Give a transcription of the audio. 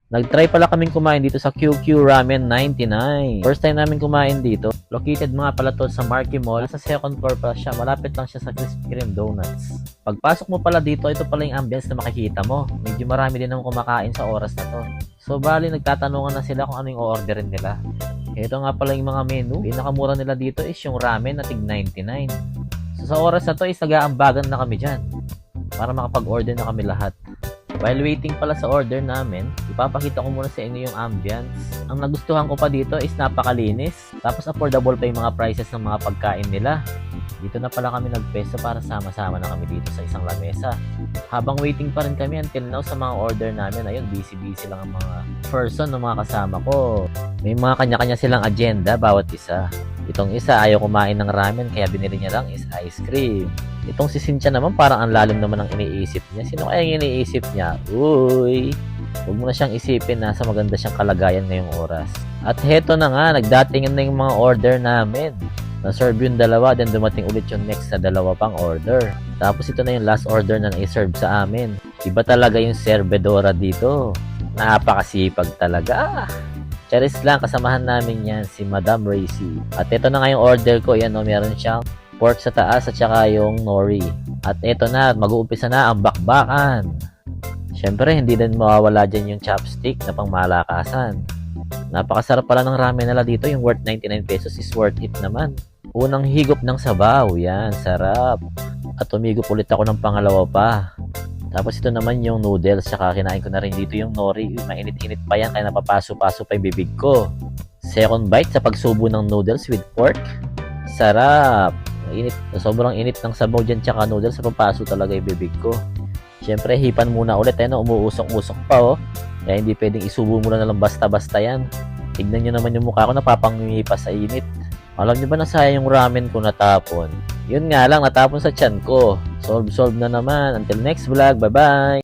Nag-try pala kaming kumain dito sa QQ Ramen 99. First time namin kumain dito. Located mga pala to sa Marquee Mall. Sa second floor pa siya. Malapit lang siya sa Krispy Kreme Donuts. Pagpasok mo pala dito, ito pala yung ambience na makikita mo. Medyo marami din ang kumakain sa oras na to. So bali, nagtatanungan na sila kung ano yung o-orderin nila. Ito nga pala yung mga menu. Pinakamura nila dito is yung ramen na tig 99. So sa oras na to is nag-aambagan na kami dyan. Para makapag-order na kami lahat. While waiting pala sa order namin, ipapakita ko muna sa inyo yung ambience. Ang nagustuhan ko pa dito is napakalinis. Tapos affordable pa yung mga prices ng mga pagkain nila. Dito na pala kami nagpeso para sama-sama na kami dito sa isang lamesa. Habang waiting pa rin kami until now sa mga order namin, ayun, busy-busy lang ang mga person ng mga kasama ko. May mga kanya-kanya silang agenda bawat isa. Itong isa ayaw kumain ng ramen kaya binili niya lang is ice cream. Itong si Cynthia naman parang ang lalim naman ang iniisip niya. Sino kaya yung iniisip niya? Uy! Huwag mo na siyang isipin, nasa maganda siyang kalagayan ngayong oras. At heto na nga, nagdatingin na yung mga order namin. Na-serve yung dalawa, then dumating ulit yung next na dalawa pang order. Tapos ito na yung last order na na-serve sa amin. Iba talaga yung servedora dito. Napakasipag talaga. Charis lang, kasamahan namin yan, si Madam Racy. At ito na nga yung order ko, yan o, meron siyang pork sa taas at saka yung nori. At ito na, mag-uumpisa na ang bakbakan. Siyempre, hindi din mawawala dyan yung chopstick na pangmalakasan. Napakasarap pala ng ramen nila dito, yung worth 99 pesos is worth it naman. Unang higop ng sabaw, yan, sarap. At umigop ulit ako ng pangalawa pa. Tapos ito naman yung noodles, saka kinain ko na rin dito yung nori. Mainit-init pa yan, kaya napapaso-paso pa yung bibig ko. Second bite sa pagsubo ng noodles with pork. Sarap. Init, sobrang init ng sabaw dyan tsaka noodles, napapaso talaga yung bibig ko. Siyempre, hipan muna ulit, no? Umuusok-usok pa, oh. Kaya hindi pwedeng isubo muna na lang basta-basta yan. Tignan nyo naman yung mukha ko, napapangipas sa init. Alam nyo ba na sayang yung ramen ko natapon? Yun nga lang, natapon sa tiyan ko. Solve na naman. Until next vlog, bye-bye!